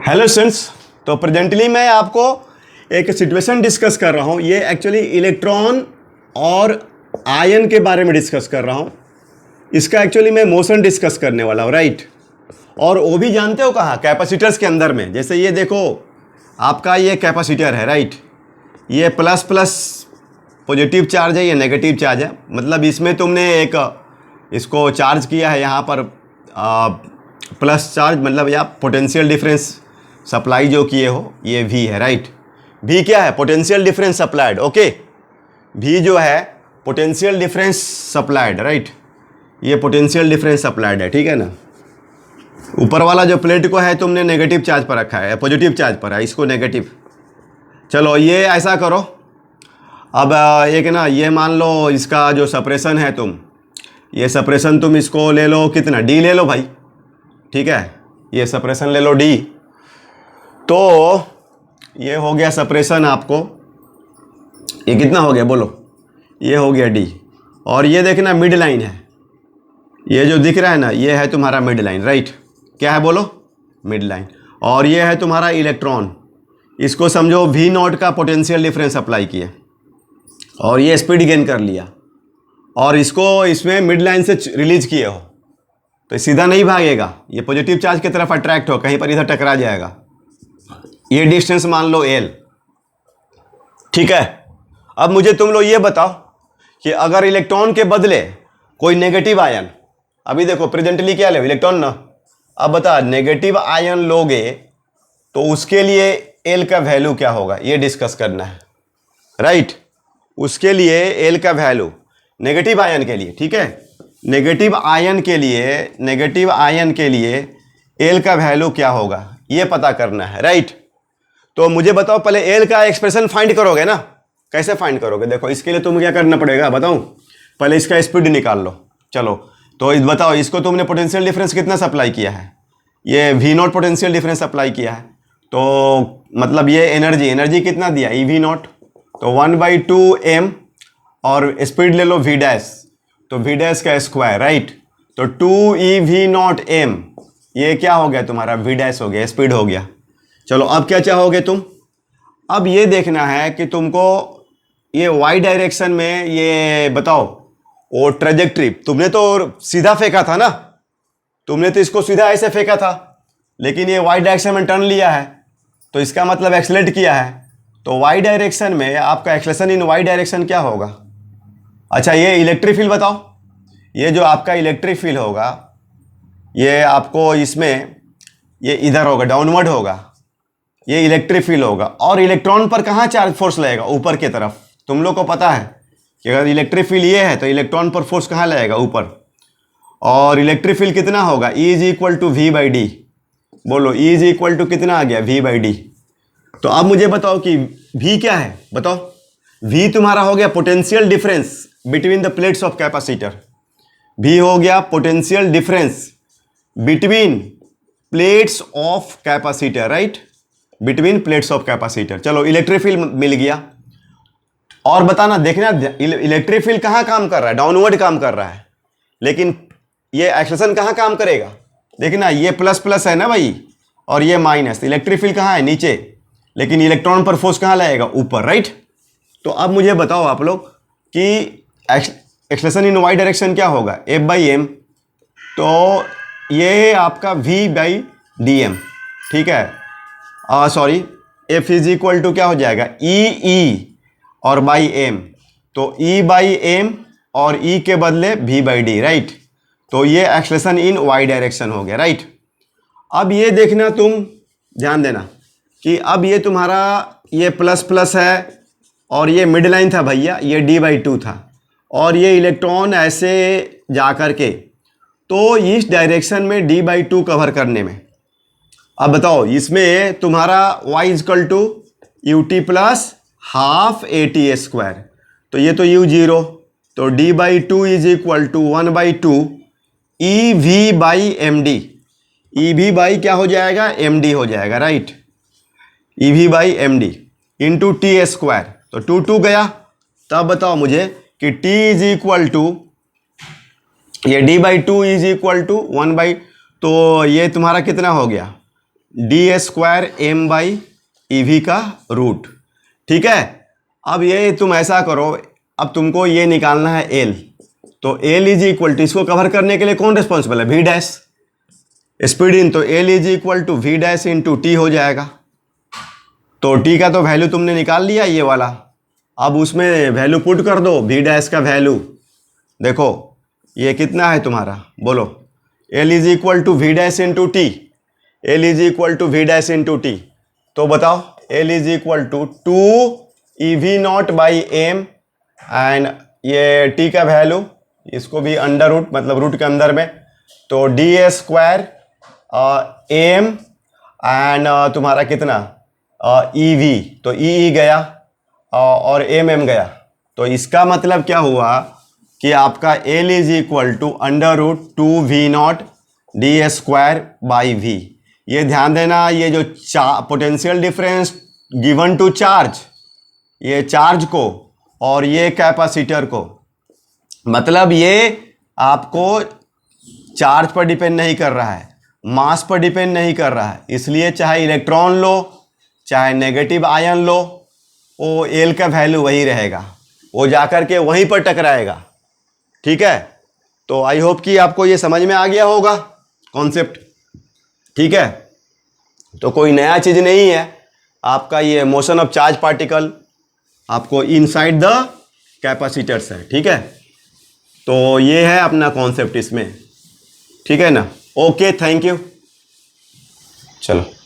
Hello students. तो presently मैं आपको एक सिचुएशन डिस्कस कर रहा हूँ। ये एक्चुअली इलेक्ट्रॉन और आयन के बारे में डिस्कस कर रहा हूँ। इसका एक्चुअली मैं मोशन डिस्कस करने वाला हूँ, राइट। और वो भी जानते हो कहाँ, कैपेसिटर्स के अंदर में। जैसे ये देखो, आपका ये कैपेसिटर है, राइट। ये प्लस प्लस पॉजिटिव चार्ज है, ये नेगेटिव चार्ज है। मतलब इसमें तुमने एक इसको चार्ज किया है यहाँ पर प्लस चार्ज, मतलब या पोटेंशियल डिफरेंस सप्लाई जो किए हो, ये V है, राइट। V क्या है? Potential difference supplied, okay. V जो है पोटेंशियल डिफरेंस सप्लाइड, राइट। ये पोटेंशियल डिफरेंस सप्लाइड है, ठीक है ना। ऊपर वाला जो प्लेट को है तुमने नेगेटिव चार्ज पर रखा है, पॉजिटिव चार्ज पर है, इसको नेगेटिव। चलो ये ऐसा करो। अब एक ना, ये मान लो इसका जो सेपरेशन है, ये सेपरेशन तुम इसको ले लो, कितना D ले लो भाई, ठीक है। ये सेपरेशन ले लो D। तो ये हो गया सेपरेशन आपको, ये कितना हो गया बोलो, ये हो गया D। और ये देखना मिड लाइन है, ये जो दिख रहा है ना, ये है तुम्हारा मिड लाइन, राइट। क्या है बोलो? Mid line. और ये है तुम्हारा इलेक्ट्रॉन। इसको समझो V0 का पोटेंशियल डिफरेंस अप्लाई किया और ये स्पीड गेन कर लिया और इसको इसमें मिड लाइन से रिलीज किए हो, तो सीधा नहीं भागेगा, ये पॉजिटिव चार्ज की तरफ अट्रैक्ट हो, कहीं पर इधर टकरा जाएगा। ये डिस्टेंस मान लो L, ठीक है। अब मुझे तुम लोग ये बताओ कि अगर इलेक्ट्रॉन के बदले कोई नेगेटिव आयन, अभी देखो प्रेजेंटली क्या ले इलेक्ट्रॉन ना, अब बता नेगेटिव आयन लोगे तो उसके लिए L का वैल्यू क्या होगा, ये डिस्कस करना है, राइट। उसके लिए L का वैल्यू नेगेटिव आयन के लिए, ठीक है। नेगेटिव आयन के लिए L का वैल्यू क्या होगा, ये पता करना है, राइट। तो मुझे बताओ, पहले L का एक्सप्रेशन फाइंड करोगे ना। कैसे फाइंड करोगे? देखो इसके लिए तुम्हें क्या करना पड़ेगा बताऊं, पहले इसका स्पीड निकाल लो। चलो तो बताओ, इसको तुमने पोटेंशियल डिफरेंस कितना सप्लाई किया है, ये V0 पोटेंशियल डिफरेंस अप्लाई किया है, तो मतलब ये एनर्जी कितना दिया, EV0, तो 1/2m। और स्पीड ले लो V डैश, तो V डैश का स्क्वायर, राइट। तो 2eV0m, ये क्या हो गया तुम्हारा, V डैश हो गया, स्पीड हो गया। चलो अब क्या चाहोगे तुम, अब ये देखना है कि तुमको ये y डायरेक्शन में, ये बताओ वो ट्रेजेक्ट्री, तुमने तो सीधा फेंका था ना, तुमने तो इसको सीधा ऐसे फेंका था, लेकिन ये y डायरेक्शन में टर्न लिया है, तो इसका मतलब एक्सेलरेट किया है। तो y डायरेक्शन में आपका एक्सेलरेशन इन y डायरेक्शन क्या होगा? अच्छा ये इलेक्ट्रिक फील्ड बताओ, ये जो आपका इलेक्ट्रिक फील्ड होगा, ये आपको इसमें ये इधर होगा, डाउनवर्ड होगा, ये इलेक्ट्रिक फील्ड होगा। और इलेक्ट्रॉन पर कहाँ चार्ज फोर्स लगेगा? ऊपर की तरफ। तुम लोग को पता है कि अगर इलेक्ट्रिक फील्ड ये है तो इलेक्ट्रॉन पर फोर्स कहाँ लगेगा? ऊपर। और इलेक्ट्रिक फील्ड कितना होगा? E = V/D। बोलो E = कितना आ गया? V/D। तो अब मुझे बताओ कि V क्या है, बताओ। V तुम्हारा हो गया potential difference between the plates of capacitor. V हो गया potential difference between plates of capacitor, right, between plates of capacitor. चलो इलेक्ट्रिक फील्ड मिल गया। और बताना, देखना इलेक्ट्रिक फील्ड कहाँ काम कर रहा है? डाउनवर्ड काम कर रहा है, लेकिन ये एक्सेलरेशन कहाँ काम करेगा? देखना ये प्लस प्लस है ना भाई, और ये माइनस। इलेक्ट्रिक फील्ड कहाँ है? नीचे, लेकिन इलेक्ट्रॉन पर फोर्स कहाँ लगेगा? ऊपर, राइट। तो अब मुझे बताओ आप लोग कि एक्सेलरेशन इन y डायरेक्शन क्या होगा? F/m। तो ये आपका V/dm, ठीक है। सॉरी, F = क्या हो जाएगा? E और m, तो E/m और E के बदले V/d, राइट। तो ये एक्सेलरेशन इन y डायरेक्शन हो गया, राइट। अब ये देखना, तुम ध्यान देना कि अब ये तुम्हारा ये प्लस प्लस है और ये मिड लाइन था भैया, ये D/2 था, और ये इलेक्ट्रॉन ऐसे जा कर के, तो इस डायरेक्शन में D/2 कवर करने में, अब बताओ इसमें तुम्हारा y = ut + ½ AT²। तो ये तो u0, तो D/2 = 1/2 EV/md। EV क्या हो जाएगा? md हो जाएगा, राइट। EV/md इंटू T², तो 2 गया। तब बताओ मुझे कि T = ये D/2 = 1/, तो ये तुम्हारा कितना हो गया? d² m/ev का रूट। ठीक है, अब ये तुम ऐसा करो, अब तुमको ये निकालना है L, तो L इज इक्वल टू, इसको कवर करने के लिए कौन रिस्पॉन्सिबल है, V डैश, स्पीड इन, तो L is equal to V dash into T हो जाएगा। तो T का तो वैल्यू तुमने निकाल लिया ये वाला, अब उसमें वैल्यू पुट कर दो, V डैश का वैल्यू देखो ये कितना है तुम्हारा, बोलो, L is equal to V dash into T, L is equal to V dash into T, तो बताओ L is equal to 2EV0/m, and ये T का वैल्यू, इसको भी अंडर रूट, मतलब रूट के अंदर में, तो d² m एंड तुम्हारा कितना EV, तो E गया और m गया, तो इसका मतलब क्या हुआ कि आपका L is equal to under root 2V0 d²/v। ये ध्यान देना, ये जो potential difference given to charge, ये चार्ज को और ये कैपेसिटर को, मतलब ये आपको चार्ज पर डिपेंड नहीं कर रहा है, मास पर डिपेंड नहीं कर रहा है, इसलिए चाहे इलेक्ट्रॉन लो चाहे नेगेटिव आयन लो, वो L का वैल्यू वही रहेगा, वो जाकर के वहीं पर टकराएगा। ठीक है, तो आई होप कि आपको ये समझ में आ गया होगा कॉन्सेप्ट। ठीक है, तो कोई नया चीज़ नहीं है, आपका ये मोशन ऑफ चार्ज पार्टिकल आपको इनसाइड द कैपेसिटर्स है। ठीक है, तो ये है अपना कॉन्सेप्ट इसमें। ठीक है ना, ओके, थैंक यू, चलो।